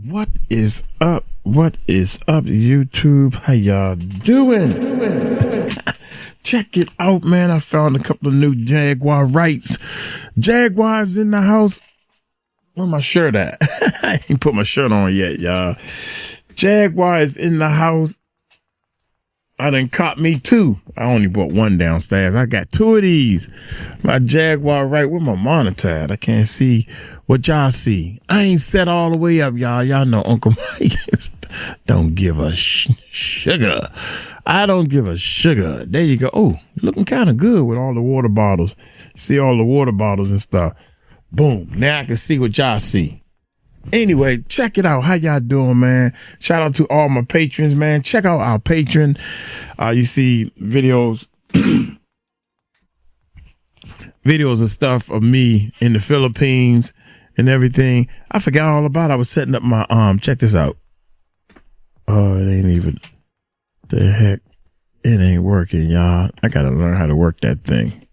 What is up? What is up, YouTube? How y'all doing? Check it out, man. I found a couple of new Jaguar Wrights. Jaguars in the house. Where my shirt at? I ain't put my shirt on yet, y'all. Jaguar is in the house. I done caught me two. I only bought one downstairs. I got two of these. My Jaguar Wright with my monitor at. I can't see what y'all see. I ain't set all the way up, y'all. Y'all know Uncle Mike don't give a sugar. I don't give a sugar. There you go. Oh, looking kind of good with all the water bottles. See all the water bottles and stuff. Boom. Now I can see what y'all see. Anyway, check it out. How y'all doing, man? Shout out to all my patrons, man. Check out our Patreon. You see videos, videos of stuff of me in the Philippines and everything. I forgot all about it. I was setting up my check this out. Oh, it ain't even the heck. It ain't working, y'all. I gotta learn how to work that thing.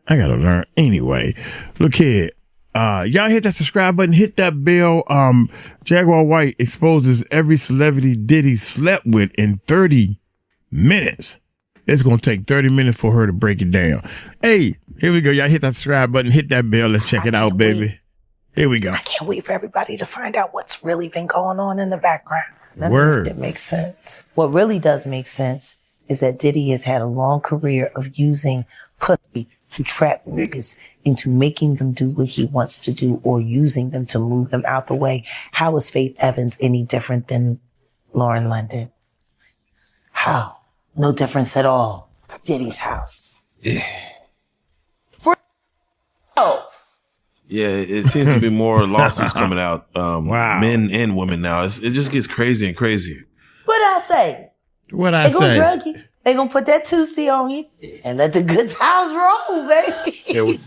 I gotta learn anyway. Look here. Y'all hit that subscribe button, hit that bell. Jaguar Wright exposes every celebrity Diddy slept with in 30 minutes. It's going to take 30 minutes for her to break it down. Hey, here we go. Y'all hit that subscribe button, hit that bell. Let's check it out, baby. Here we go. I can't wait for everybody to find out what's really been going on in the background. Word. It makes sense. What really does make sense is that Diddy has had a long career of using pussy to trap niggas into making them do what he wants to do or using them to move them out the way. How is Faith Evans any different than Lauren London? How? No difference at all. Diddy's house. Yeah. Yeah, it seems to be more lawsuits coming out. Wow. Men and women now. It just gets crazy and crazier. What I say? What I They gonna say? drug you. They gonna put that 2C on you and let the good times roll, baby. Yeah,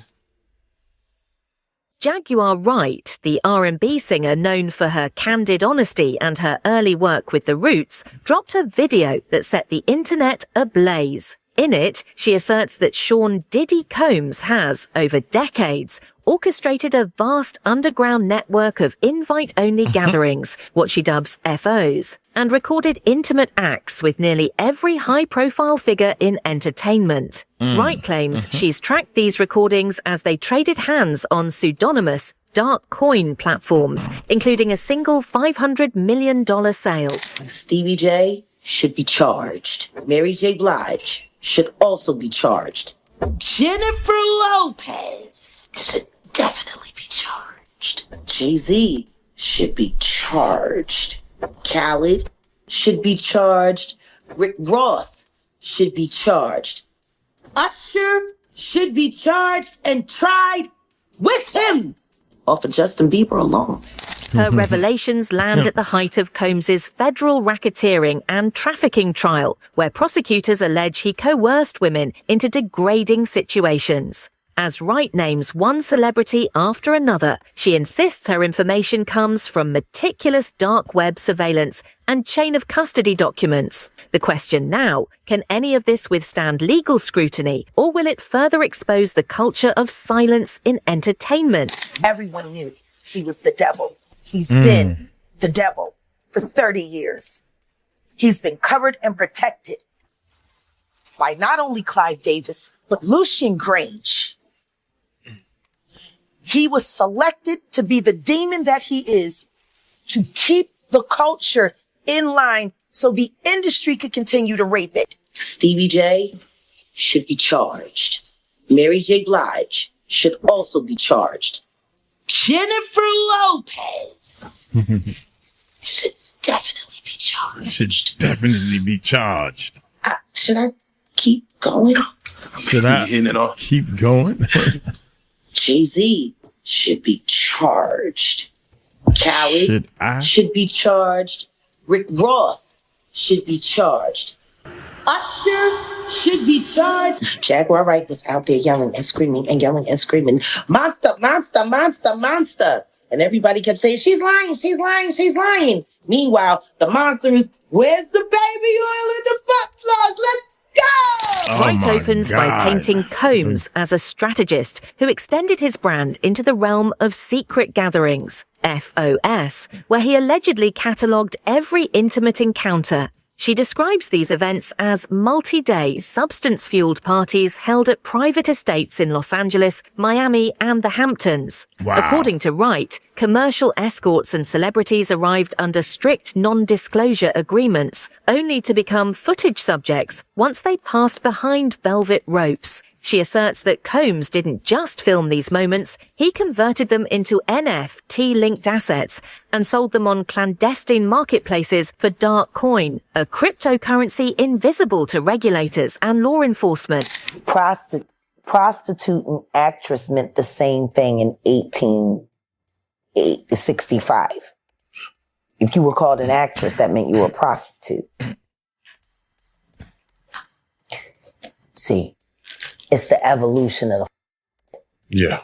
Jaguar Wright, the R&B singer known for her candid honesty and her early work with The Roots, dropped a video that set the internet ablaze. In it, she asserts that Sean Diddy Combs has, over decades, orchestrated a vast underground network of invite-only gatherings, what she dubs FOs, and recorded intimate acts with nearly every high-profile figure in entertainment. Wright claims she's tracked these recordings as they traded hands on pseudonymous dark coin platforms, including a single $500 million sale. Stevie J should be charged. Mary J. Blige should also be charged. Jennifer Lopez should definitely be charged. Jay-Z should be charged. Khaled should be charged. Rick Ross should be charged. Usher should be charged and tried with him. Off of Justin Bieber alone. Her revelations land at the height of Combs's federal racketeering and trafficking trial, where prosecutors allege he coerced women into degrading situations. As Wright names one celebrity after another, she insists her information comes from meticulous dark web surveillance and chain of custody documents. The question now, can any of this withstand legal scrutiny, or will it further expose the culture of silence in entertainment? Everyone knew he was the devil. He's been the devil for 30 years. He's been covered and protected by not only Clive Davis, but Lucian Grange. He was selected to be the demon that he is to keep the culture in line so the industry could continue to rape it. Stevie J should be charged. Mary J. Blige should also be charged. Jennifer Lopez should definitely be charged. Should definitely be charged. Should I keep going? Should I keep going? Jay-Z should be charged. Khaled should be charged. Rick Ross should be charged. Usher should be charged. Jaguar Wright was out there yelling and screaming and yelling and screaming, monster, monster, monster, monster. And everybody kept saying, she's lying, she's lying, she's lying. Meanwhile, the monster is, where's the baby oil in the butt plug? Let's Wright opens by painting Combs as a strategist who extended his brand into the realm of secret gatherings, FOS, where he allegedly catalogued every intimate encounter. She describes these events as multi-day, substance-fueled parties held at private estates in Los Angeles, Miami, and the Hamptons. Wow. According to Wright, commercial escorts and celebrities arrived under strict non-disclosure agreements, only to become footage subjects once they passed behind velvet ropes. She asserts that Combs didn't just film these moments, he converted them into NFT-linked assets and sold them on clandestine marketplaces for dark coin, a cryptocurrency invisible to regulators and law enforcement. Prostitute and actress meant the same thing in 1865. If you were called an actress, that meant you were a prostitute. See, it's the evolution of the. Yeah.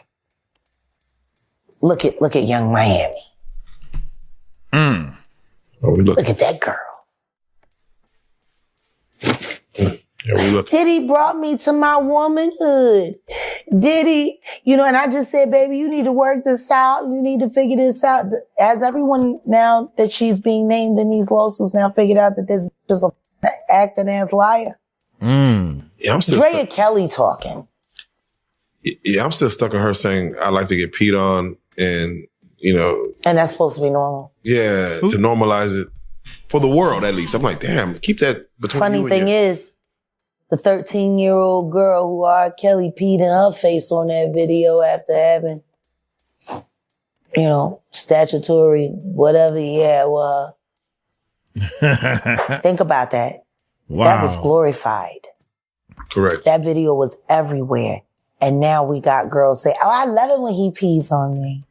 Look at Young Miami. Oh, Look at that girl. Yeah, we look. Diddy brought me to my womanhood. Diddy, and I just said, baby, you need to work this out. You need to figure this out. Has everyone now that she's being named in these lawsuits now figured out that this is a acting ass liar? Yeah, I'm still Drea Kelly talking. Yeah, I'm still stuck on her saying I like to get peed on, and and that's supposed to be normal. Yeah, to normalize it for the world at least. I'm like, damn, keep that between Funny you and thing is, the 13-year-old girl who R. Kelly peed in her face on that video after having, statutory whatever he had. Well, think about that. Wow. That was glorified. Correct. That video was everywhere. And now we got girls say, oh, I love it when he pees on me.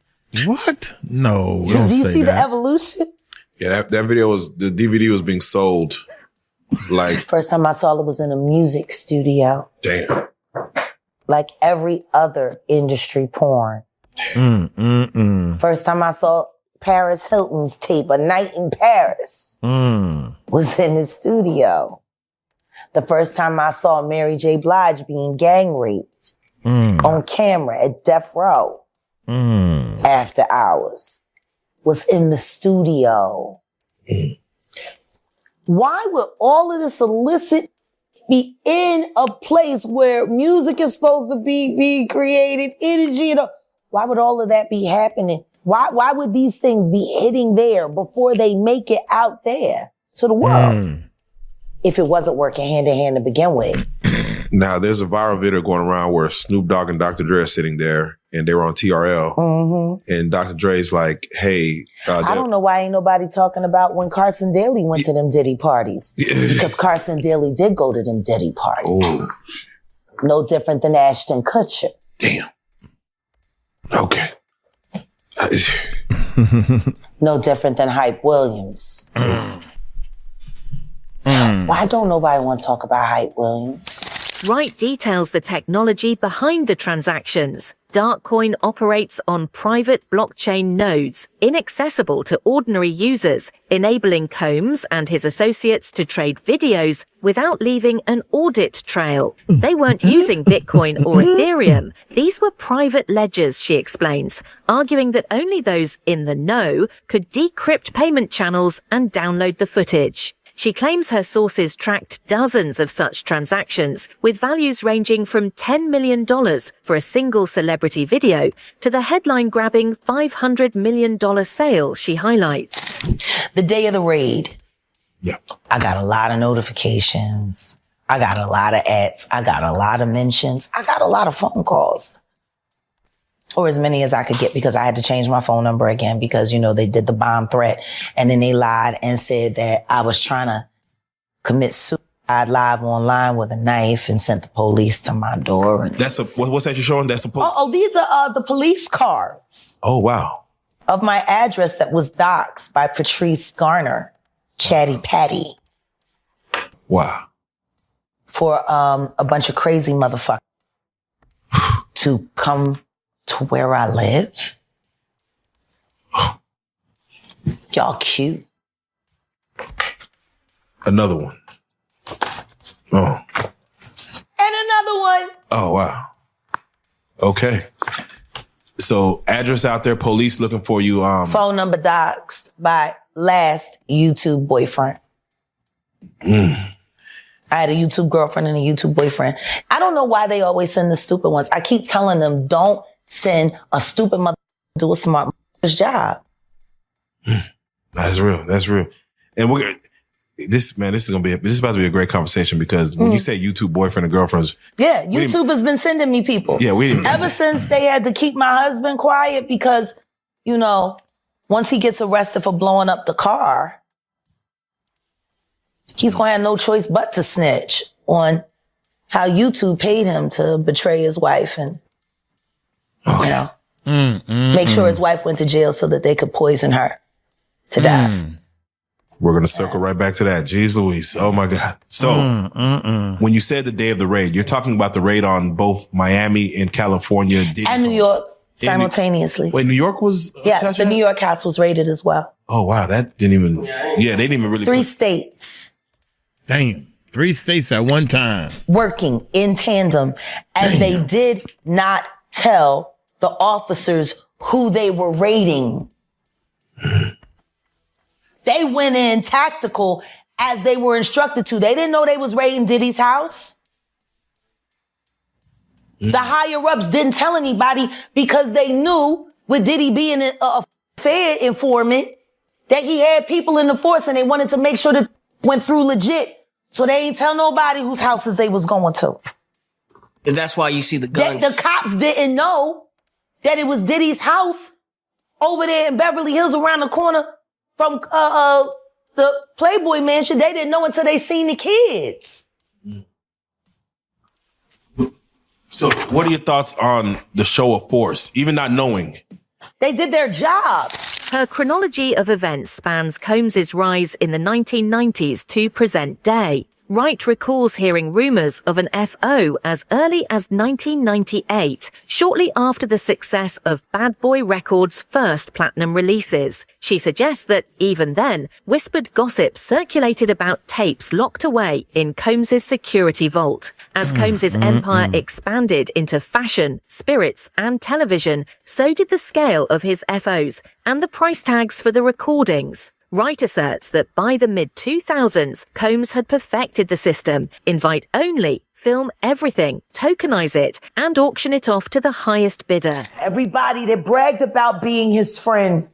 What? No, So don't do you say see that. the evolution? Yeah, that video the DVD was being sold like, First time I saw it was in a music studio. damn. Like every other industry porn. First time I saw Paris Hilton's tape, A Night in Paris, was in the studio. The first time I saw Mary J. Blige being gang raped on camera at Death Row after hours was in the studio. Why would all of this illicit be in a place where music is supposed to be created, energy, why would all of that be happening? Why would these things be hitting there before they make it out there to the world? If it wasn't working hand in hand to begin with. Now, there's a viral video going around where Snoop Dogg and Dr. Dre are sitting there and they were on TRL. And Dr. Dre's like, hey. I don't know why ain't nobody talking about when Carson Daly went to them Diddy parties. Because Carson Daly did go to them Diddy parties. No different than Ashton Kutcher. Damn. Okay. No different than Hype Williams. Why don't nobody want to talk about Hype Williams? Wright details the technology behind the transactions. Darkcoin operates on private blockchain nodes, inaccessible to ordinary users, enabling Combs and his associates to trade videos without leaving an audit trail. They weren't using Bitcoin or Ethereum. These were private ledgers, she explains, arguing that only those in the know could decrypt payment channels and download the footage. She claims her sources tracked dozens of such transactions, with values ranging from $10 million for a single celebrity video to the headline-grabbing $500 million sale she highlights. The day of the raid, Yeah. I got a lot of notifications. I got a lot of ads. I got a lot of mentions. I got a lot of phone calls. Or as many as I could get because I had to change my phone number again because, they did the bomb threat and then they lied and said that I was trying to commit suicide live online with a knife and sent the police to my door. And What's that you're showing? That's a these are the police cards Oh, wow. of my address that was doxxed by Patrice Garner, Chatty Patty, Wow. for a bunch of crazy motherfuckers to come to where I live. Y'all cute. Another one. Oh. another one. Oh, wow. Okay. So address out there, police looking for you. Phone number doxed by last YouTube boyfriend. I had a YouTube girlfriend and a YouTube boyfriend. I don't know why they always send the stupid ones. I keep telling them, don't send a stupid mother to do a smart mother's job. That's real. That's real. And this is about to be a great conversation because when you say YouTube boyfriend and girlfriends. Yeah, YouTube has been sending me people. Yeah, we didn't. Ever since they had to keep my husband quiet because, once he gets arrested for blowing up the car, he's going to have no choice but to snitch on how YouTube paid him to betray his wife and, make sure his wife went to jail so that they could poison her to death. We're going to circle right back to that. Jeez Louise. Oh, my God. So when you said the day of the raid, you're talking about the raid on both Miami and California. And New York simultaneously. Wait, New York was? Yeah, the New York house was raided as well. Oh, wow. That didn't even. Yeah, they didn't even really. 3 states. Damn. 3 states at one time. Working in tandem. And they did not tell the officers who they were raiding. They went in tactical as they were instructed to. They didn't know they was raiding Diddy's house. The higher ups didn't tell anybody because they knew with Diddy being a Fed informant that he had people in the force and they wanted to make sure that it went through legit. So they ain't tell nobody whose houses they was going to. And that's why you see the guns. The cops didn't know that it was Diddy's house over there in Beverly Hills around the corner from the Playboy Mansion. They didn't know until they seen the kids. So what are your thoughts on the show of force, even not knowing? They did their job. Her chronology of events spans Combs's rise in the 1990s to present day. Wright recalls hearing rumours of an FO as early as 1998, shortly after the success of Bad Boy Records' first platinum releases. She suggests that, even then, whispered gossip circulated about tapes locked away in Combs's security vault. As Combs's empire expanded into fashion, spirits, and television, so did the scale of his FOs and the price tags for the recordings. Wright asserts that by the mid-2000s, Combs had perfected the system, invite only, film everything, tokenize it, and auction it off to the highest bidder. Everybody that bragged about being his friend,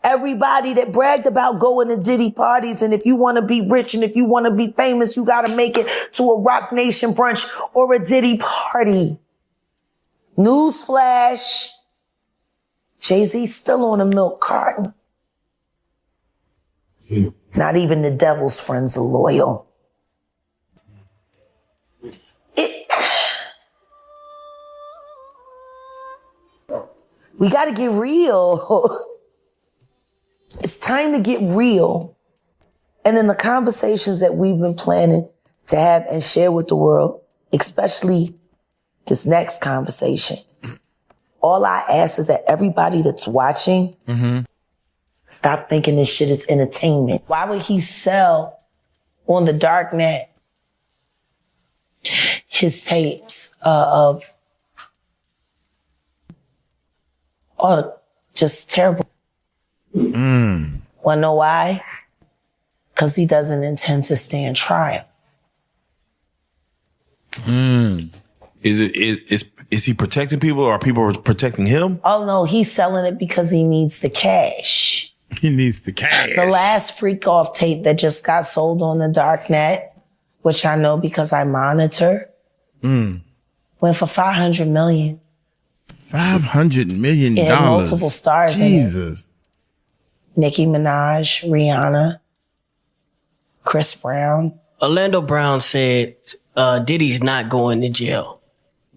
everybody that bragged about going to Diddy parties, and if you want to be rich and if you want to be famous, you got to make it to a Rock Nation brunch or a Diddy party. Newsflash, Jay-Z's still on a milk carton. Not even the devil's friends are loyal. We got to get real. It's time to get real. And in the conversations that we've been planning to have and share with the world, especially this next conversation, all I ask is that everybody that's watching, stop thinking this shit is entertainment. Why would he sell on the dark net his tapes of all just terrible? Wanna know why? Because he doesn't intend to stand trial. Is he protecting people or are people protecting him? Oh no, he's selling it because he needs the cash. He needs the cash. The last freak off tape that just got sold on the dark net, which I know because I monitor, went for $500 million. $500 million. It had multiple stars in it. Jesus. Nicki Minaj, Rihanna, Chris Brown. Orlando Brown said Diddy's not going to jail.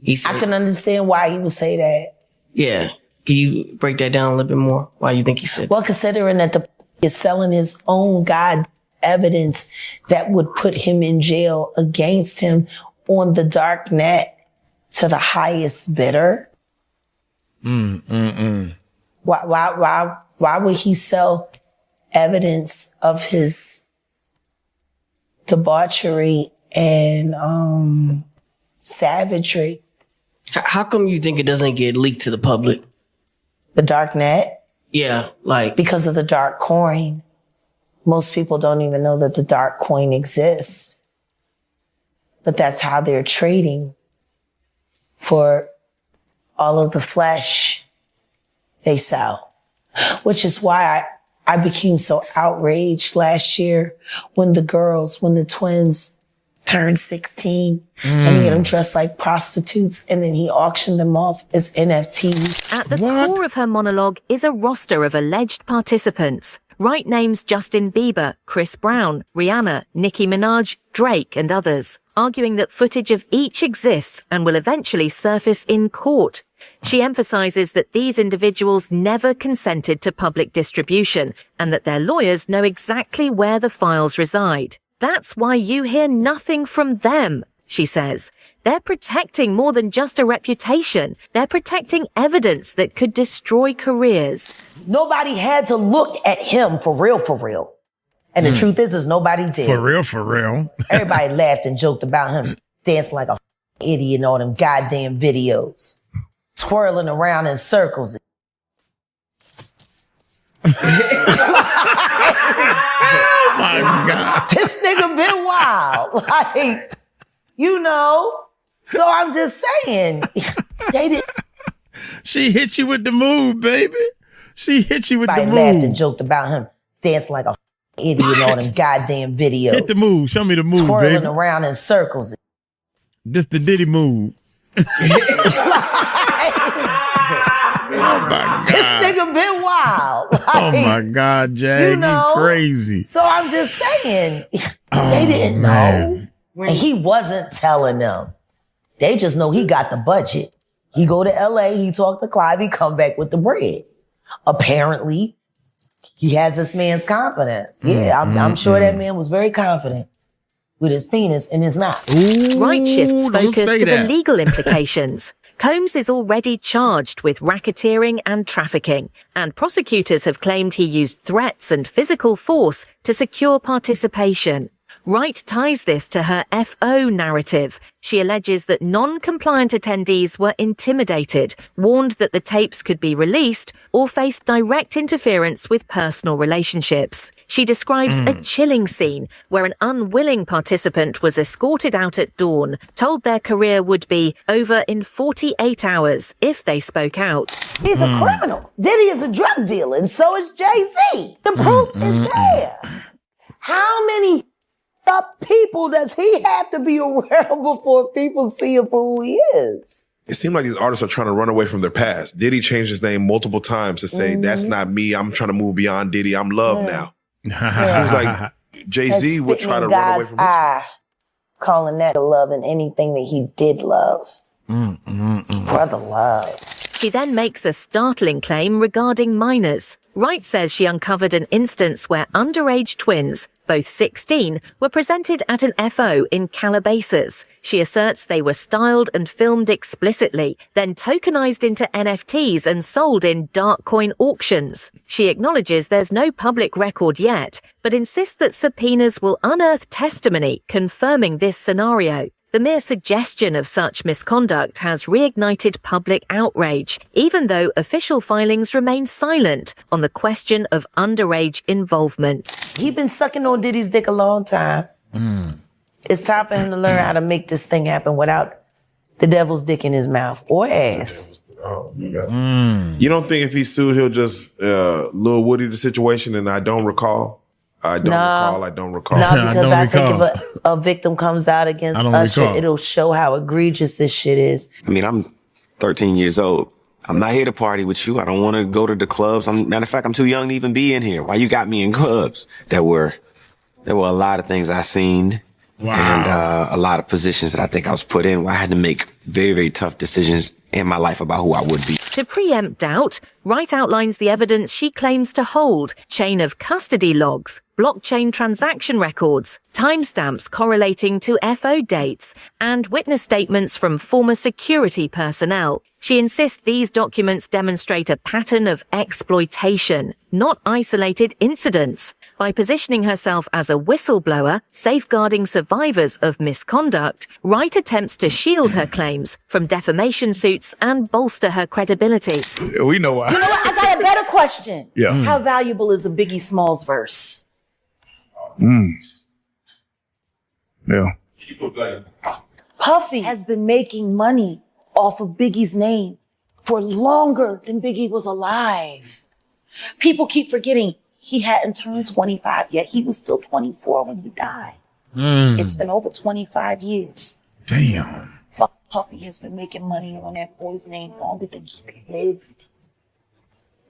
He said, I can understand why he would say that. Yeah. Can you break that down a little bit more? Why you think he said Well, considering that the is selling his own God evidence that would put him in jail against him on the dark net to the highest bidder. Why would he sell evidence of his debauchery and savagery. How come you think it doesn't get leaked to the public? The dark net? Yeah, like... Because of the dark coin. Most people don't even know that the dark coin exists. But that's how they're trading for all of the flesh they sell. Which is why I became so outraged last year when the twins turned 16 and he had them dressed like prostitutes and then he auctioned them off as NFTs. At the core of her monologue is a roster of alleged participants. Wright names Justin Bieber, Chris Brown, Rihanna, Nicki Minaj, Drake and others, arguing that footage of each exists and will eventually surface in court. She emphasizes that these individuals never consented to public distribution and that their lawyers know exactly where the files reside. That's why you hear nothing from them, she says. They're protecting more than just a reputation. They're protecting evidence that could destroy careers. Nobody had to look at him for real. And the truth is nobody did. For real. Everybody laughed and joked about him dancing like a idiot in all them goddamn videos. Twirling around in circles. Oh my God. This nigga been wild. Like, you know. So I'm just saying. They didn't. She hit you with the move, baby. She hit you with the Everybody laughed and move. joked about him dancing like a idiot in all them goddamn videos. Hit the move. Show me the move, Twirling baby. around in circles. This the Diddy move. Oh my God. This nigga been wild. Like, Oh my God, Jag, you know, you crazy. So I'm just saying, Oh, they didn't man. know. And he wasn't telling them. They just know he got the budget. He go to LA, he talk to Clive, he come back with the bread. Apparently, he has this man's confidence. Yeah, I'm sure that man was very confident with his penis in his mouth. Wright shifts don't focus say to the that. legal implications. Combs is already charged with racketeering and trafficking, and prosecutors have claimed he used threats and physical force to secure participation. Wright ties this to her FO narrative. She alleges that non-compliant attendees were intimidated, warned that the tapes could be released, or faced direct interference with personal relationships. She describes a chilling scene where an unwilling participant was escorted out at dawn, told their career would be over in 48 hours if they spoke out. He's a criminal. Diddy is a drug dealer, and so is Jay-Z. The proof is there. How many up people does he have to be around before people see him for who he is? It seemed like these artists are trying to run away from their past. Diddy changed his name multiple times to say, that's not me. I'm trying to move beyond Diddy. I'm Love now. It seems like Jay-Z would try to run away from his past. Calling that love and anything that he did love. Brother love. She then makes a startling claim regarding minors. Wright says she uncovered an instance where underage twins, both 16, were presented at an FO in Calabasas. She asserts they were styled and filmed explicitly, then tokenized into NFTs and sold in dark coin auctions. She acknowledges there's no public record yet, but insists that subpoenas will unearth testimony confirming this scenario. The mere suggestion of such misconduct has reignited public outrage, even though official filings remain silent on the question of underage involvement. He been sucking on Diddy's dick a long time. It's time for him to learn how to make this thing happen without the devil's dick in his mouth or ass. You don't think if he sued, he'll just Lil Woody the situation and I don't recall? I don't recall. No, because I think recall. if a victim comes out against I don't Usher, recall. it'll show how egregious this shit is. I mean, I'm 13 years old. I'm not here to party with you. I don't want to go to the clubs. Matter of fact, I'm too young to even be in here. Why you got me in clubs? There were a lot of things I seen. Wow. And a lot of positions that I think I was put in where I had to make very, very tough decisions in my life about who I would be. To preempt doubt, Wright outlines the evidence she claims to hold: chain of custody logs, blockchain transaction records, timestamps correlating to FO dates, and witness statements from former security personnel. She insists these documents demonstrate a pattern of exploitation, not isolated incidents. By positioning herself as a whistleblower, safeguarding survivors of misconduct, Wright attempts to shield her claims from defamation suits and bolster her credibility. We know why. You know what? I got a better question. Yeah. How valuable is a Biggie Smalls verse? Yeah. Puffy has been making money off of Biggie's name for longer than Biggie was alive. People keep forgetting he hadn't turned 25 yet. He was still 24 when he died. It's been over 25 years. Damn. Puffy has been making money on that boy's name longer than he lived.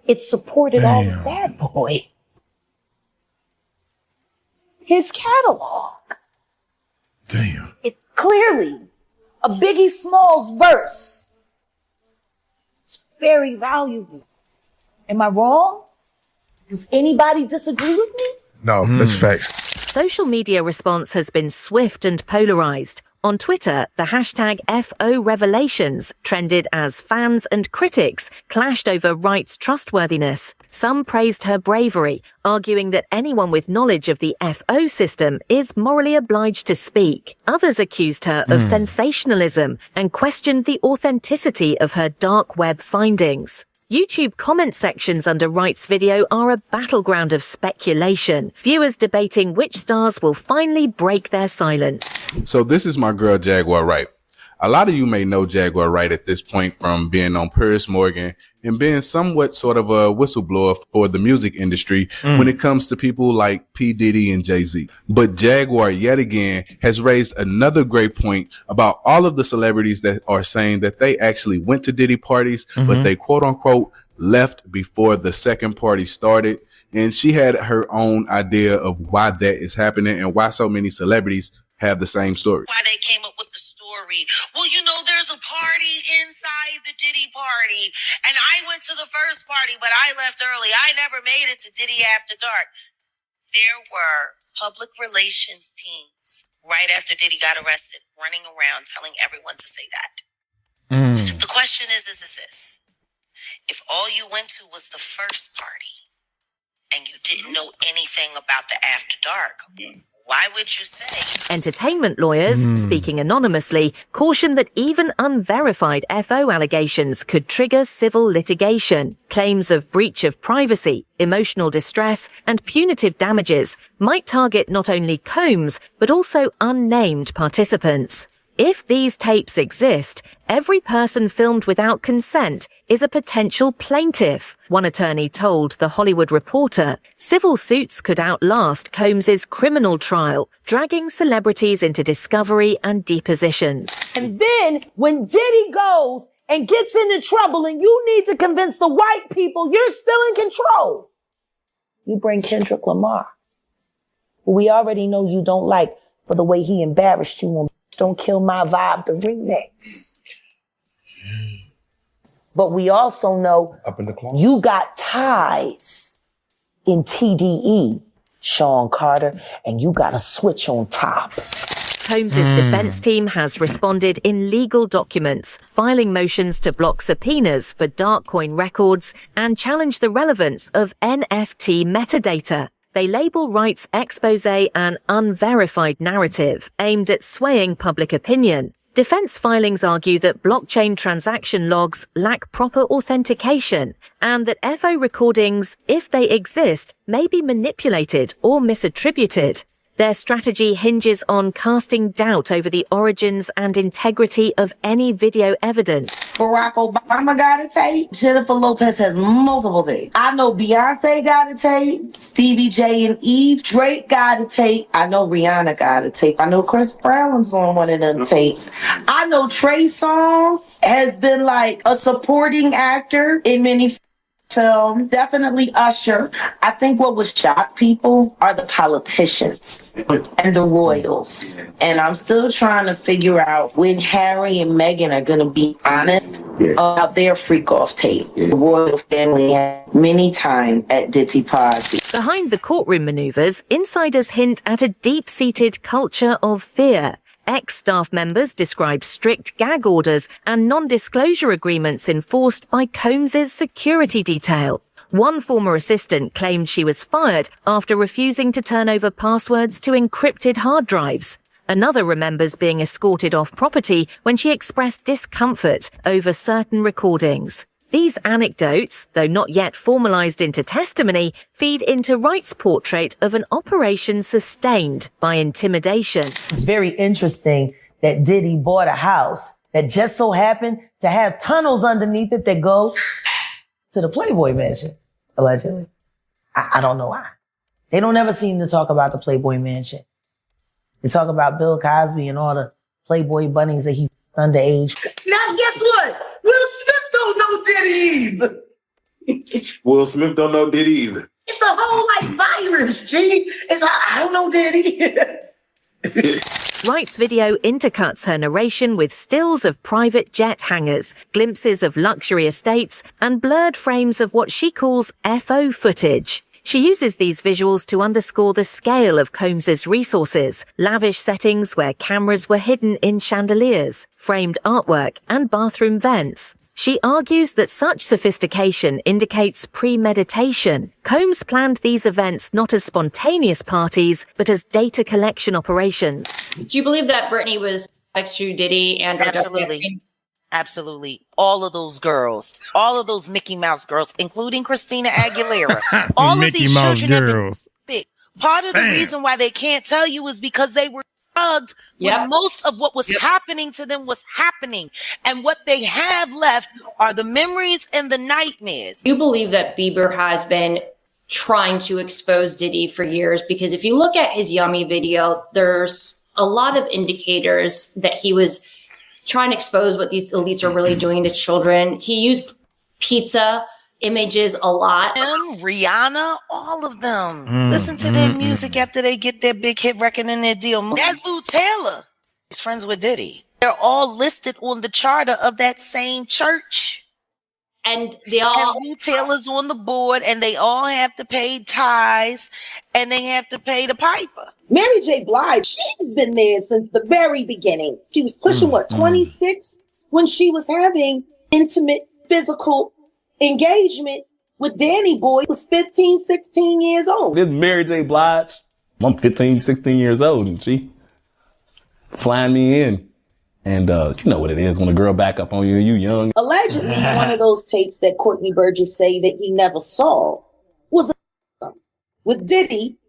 It supported all of that boy. His catalog. Damn. It's clearly a Biggie Smalls verse. It's very valuable. Am I wrong? Does anybody disagree with me? No, that's facts. Social media response has been swift and polarized. On Twitter, the hashtag #FORevelations trended as fans and critics clashed over Wright's trustworthiness. Some praised her bravery, arguing that anyone with knowledge of the FO system is morally obliged to speak. Others accused her of sensationalism and questioned the authenticity of her dark web findings. YouTube comment sections under Wright's video are a battleground of speculation, viewers debating which stars will finally break their silence. So this is my girl, Jaguar Wright. A lot of you may know Jaguar Wright at this point from being on Piers Morgan and being somewhat sort of a whistleblower for the music industry when it comes to people like P. Diddy and Jay-Z. But Jaguar, yet again, has raised another great point about all of the celebrities that are saying that they actually went to Diddy parties, but they quote unquote left before the second party started. And she had her own idea of why that is happening and why so many celebrities have the same story. Why they came up with the story. Well, you know, there's a party inside the Diddy party, and I went to the first party, but I left early. I never made it to Diddy After Dark. There were public relations teams right after Diddy got arrested, running around telling everyone to say that. The question is this. If all you went to was the first party, and you didn't know anything about the After Dark, why would you say? Entertainment lawyers, speaking anonymously, caution that even unverified FO allegations could trigger civil litigation. Claims of breach of privacy, emotional distress, and punitive damages might target not only Combs, but also unnamed participants. If these tapes exist, every person filmed without consent is a potential plaintiff, one attorney told The Hollywood Reporter. Civil suits could outlast Combs's criminal trial, dragging celebrities into discovery and depositions. And then when Diddy goes and gets into trouble and you need to convince the white people you're still in control, you bring Kendrick Lamar, who we already know you don't like for the way he embarrassed you on Don't Kill My Vibe, the remix. But we also know Up in the closet. you got ties in TDE, Sean Carter, and you got a switch on top. Combs's defense team has responded in legal documents, filing motions to block subpoenas for dark coin records and challenge the relevance of NFT metadata. They label Wright's expose an unverified narrative aimed at swaying public opinion. Defense filings argue that blockchain transaction logs lack proper authentication and that FO recordings, if they exist, may be manipulated or misattributed. Their strategy hinges on casting doubt over the origins and integrity of any video evidence. Barack Obama got a tape. Jennifer Lopez has multiple tapes. I know Beyonce got a tape. Stevie J and Eve. Drake got a tape. I know Rihanna got a tape. I know Chris Brown's on one of them tapes. I know Trey Songz has been like a supporting actor in many film. Definitely Usher. I think what would shock people are the politicians and the royals. And I'm still trying to figure out when Harry and Meghan are going to be honest about their freak-off tape. The royal family had many times at Diddy party. Behind the courtroom maneuvers, insiders hint at a deep-seated culture of fear. Ex-staff members described strict gag orders and non-disclosure agreements enforced by Combs's security detail. One former assistant claimed she was fired after refusing to turn over passwords to encrypted hard drives. Another remembers being escorted off property when she expressed discomfort over certain recordings. These anecdotes, though not yet formalized into testimony, feed into Wright's portrait of an operation sustained by intimidation. It's very interesting that Diddy bought a house that just so happened to have tunnels underneath it that go to the Playboy Mansion, allegedly. I don't know why. They don't ever seem to talk about the Playboy Mansion. They talk about Bill Cosby and all the Playboy bunnies that he underage. Now guess what? Will Smith don't know Diddy either. Will Smith don't know Diddy either. It's a whole virus, G. I don't know Diddy. Wright's video intercuts her narration with stills of private jet hangars, glimpses of luxury estates, and blurred frames of what she calls FO footage. She uses these visuals to underscore the scale of Combs's resources, lavish settings where cameras were hidden in chandeliers, framed artwork, and bathroom vents. She argues that such sophistication indicates premeditation. Combs planned these events not as spontaneous parties, but as data collection operations. Do you believe that Britney was next to Diddy and Absolutely. Absolutely. All of those girls, all of those Mickey Mouse girls, including Christina Aguilera, all Mickey of these Mouse children girls. have been sick. Part of the reason why they can't tell you is because they were drugged when most of what was happening to them was happening. And what they have left are the memories and the nightmares. Do you believe that Bieber has been trying to expose Diddy for years? Because if you look at his Yummy video, there's a lot of indicators that he was trying to expose what these elites are really doing to children. He used pizza images a lot. Rihanna, all of them. Listen to their music after they get their big hit record and their deal. That Lou Taylor is friends with Diddy. They're all listed on the charter of that same church. And they all... And Lou Taylor's on the board, and they all have to pay tithes, and they have to pay the piper. Mary J. Blige, she's been there since the very beginning. She was pushing, 26? When she was having intimate physical engagement with Danny Boy, was 15, 16 years old. This Mary J. Blige, I'm 15, 16 years old, and she flying me in. And you know what it is when a girl back up on you, you young. Allegedly, one of those tapes that Courtney Burgess say that he never saw was with Diddy,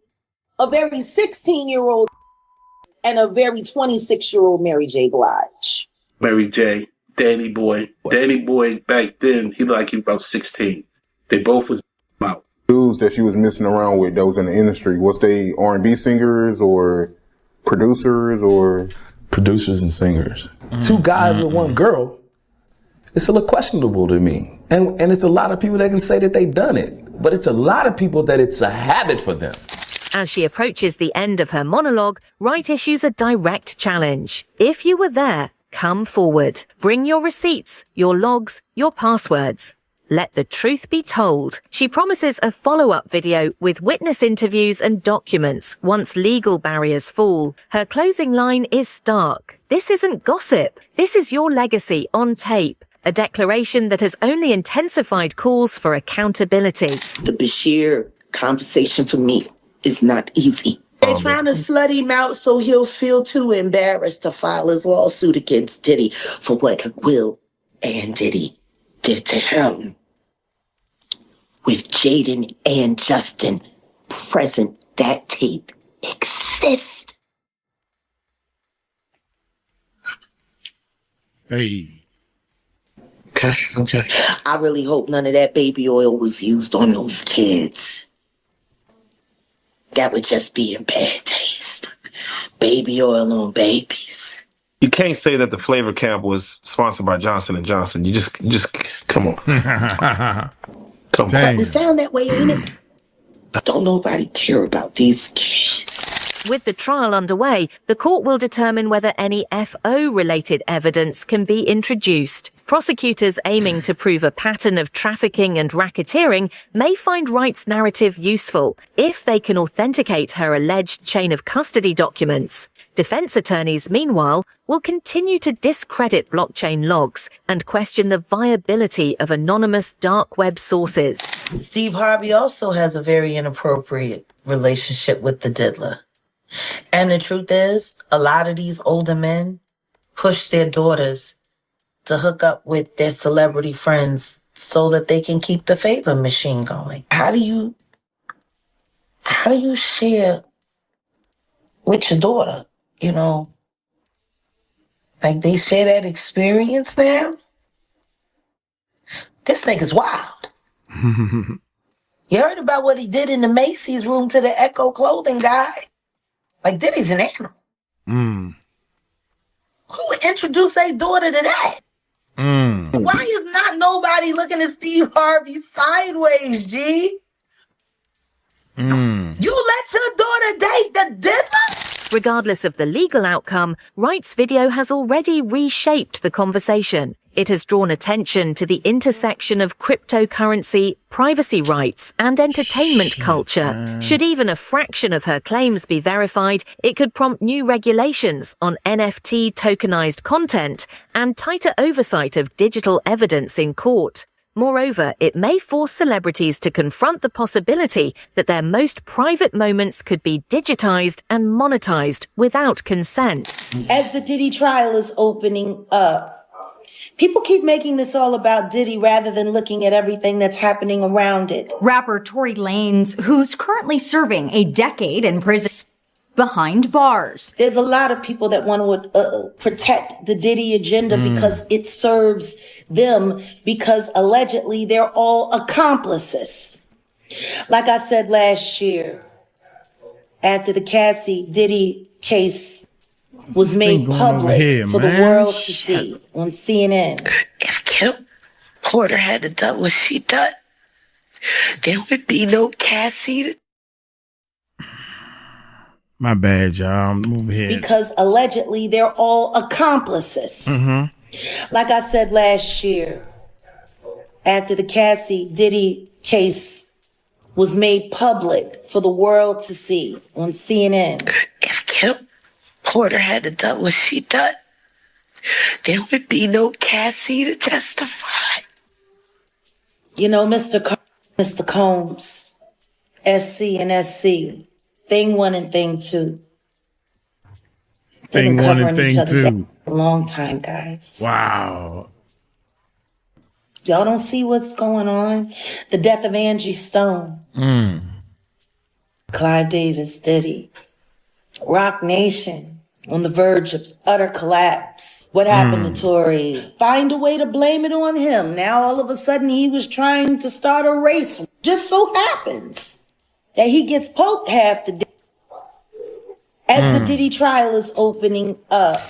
a very 16-year-old and a very 26-year-old Mary J. Blige. Mary J, Danny Boy. Danny Boy back then, he looked like he was about 16. They both was out. Dudes that she was messing around with that was in the industry, was they R&B singers or producers or... Producers and singers. Two guys with one girl, it's a little questionable to me. And it's a lot of people that can say that they've done it, but it's a lot of people that it's a habit for them. As she approaches the end of her monologue, Wright issues a direct challenge. If you were there, come forward. Bring your receipts, your logs, your passwords. Let the truth be told. She promises a follow-up video with witness interviews and documents once legal barriers fall. Her closing line is stark. This isn't gossip. This is your legacy on tape. A declaration that has only intensified calls for accountability. The Bashir conversation for me is not easy. They're trying to slut him out so he'll feel too embarrassed to file his lawsuit against Diddy for what Will and Diddy did to him. With Jaden and Justin present, that tape exists. Hey. Okay. I really hope none of that baby oil was used on those kids. That would just be in bad taste. Baby oil on babies. You can't say that the flavor camp was sponsored by Johnson & Johnson. You just come on. Come on. It sound that way, ain't it? Don't nobody care about these kids. With the trial underway, the court will determine whether any FO-related evidence can be introduced. Prosecutors aiming to prove a pattern of trafficking and racketeering may find Wright's narrative useful if they can authenticate her alleged chain of custody documents. Defense attorneys, meanwhile, will continue to discredit blockchain logs and question the viability of anonymous dark web sources. Steve Harvey also has a very inappropriate relationship with the diddler. And the truth is, a lot of these older men push their daughters to hook up with their celebrity friends so that they can keep the favor machine going. How do you share with your daughter, you know? Like, they share that experience now? This nigga's wild. You heard about what he did in the Macy's room to the Echo clothing guy? Like, Diddy's an animal. Who would introduce their daughter to that? Why is not nobody looking at Steve Harvey sideways, G? You let your daughter date the diddler? Regardless of the legal outcome, Wright's video has already reshaped the conversation. It has drawn attention to the intersection of cryptocurrency, privacy rights, and entertainment culture. Should even a fraction of her claims be verified, it could prompt new regulations on NFT tokenized content and tighter oversight of digital evidence in court. Moreover, it may force celebrities to confront the possibility that their most private moments could be digitized and monetized without consent. As the Diddy trial is opening up, people keep making this all about Diddy rather than looking at everything that's happening around it. Rapper Tory Lanez, who's currently serving a decade in prison behind bars. There's a lot of people that want to protect the Diddy agenda because it serves them, because allegedly they're all accomplices. Like I said last year, after the Cassie Diddy case was made public for the world to see on CNN. If Kim Porter had done what she done, there would be no Cassie. My bad, y'all. Move ahead. Because allegedly they're all accomplices. Like I said last year, after the Cassie Diddy case was made public for the world to see on CNN. If Kim Porter had done what she done, there would be no Cassie to testify. You know, Mr. Combs, SC and SC, thing 1 and thing 2. Thing 1 and thing 2. A long time, guys. Wow. Y'all don't see what's going on? The death of Angie Stone. Clive Davis, Diddy. Rock Nation on the verge of utter collapse. What happened to Tory? Find a way to blame it on him. Now all of a sudden he was trying to start a race. Just so happens that he gets poked half the day as the Diddy trial is opening up.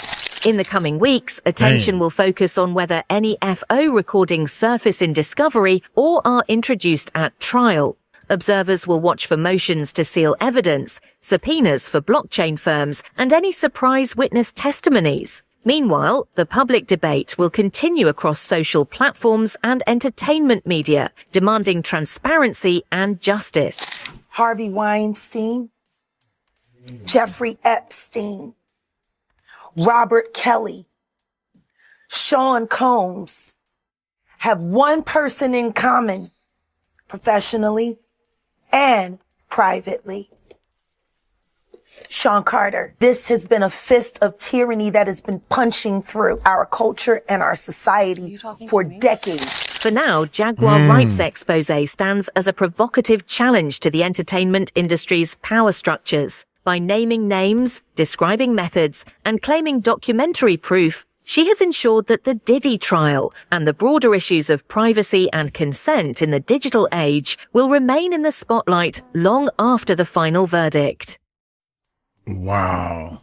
In the coming weeks, attention will focus on whether any FO recordings surface in discovery or are introduced at trial. Observers will watch for motions to seal evidence, subpoenas for blockchain firms, and any surprise witness testimonies. Meanwhile, the public debate will continue across social platforms and entertainment media, demanding transparency and justice. Harvey Weinstein, Jeffrey Epstein, Robert Kelly, Sean Combs have one person in common, professionally and privately. Sean Carter. This has been a fist of tyranny that has been punching through our culture and our society for decades. For now, Jaguar Wright's expose stands as a provocative challenge to the entertainment industry's power structures. By naming names, describing methods, and claiming documentary proof, she has ensured that the Diddy trial and the broader issues of privacy and consent in the digital age will remain in the spotlight long after the final verdict. Wow.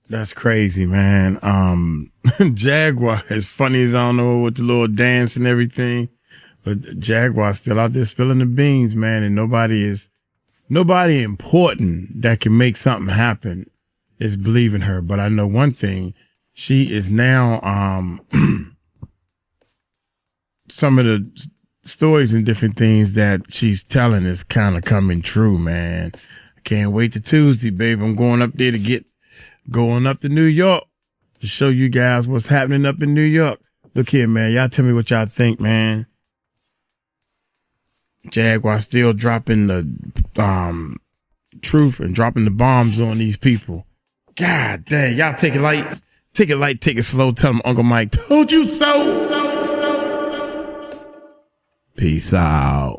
That's crazy, man. Jaguar, as funny as I don't know with the little dance and everything, but Jaguar's still out there spilling the beans, man, and nobody important that can make something happen is believing her. But I know one thing, she is now some of the stories and different things that she's telling is kind of coming true, man. I can't wait to Tuesday, babe. I'm going up there going up to New York to show you guys what's happening up in New York. Look here, man. Y'all tell me what y'all think, man. Jaguar still dropping the truth and dropping the bombs on these people. God dang, y'all take it light, take it slow. Tell them Uncle Mike told you so. Peace out.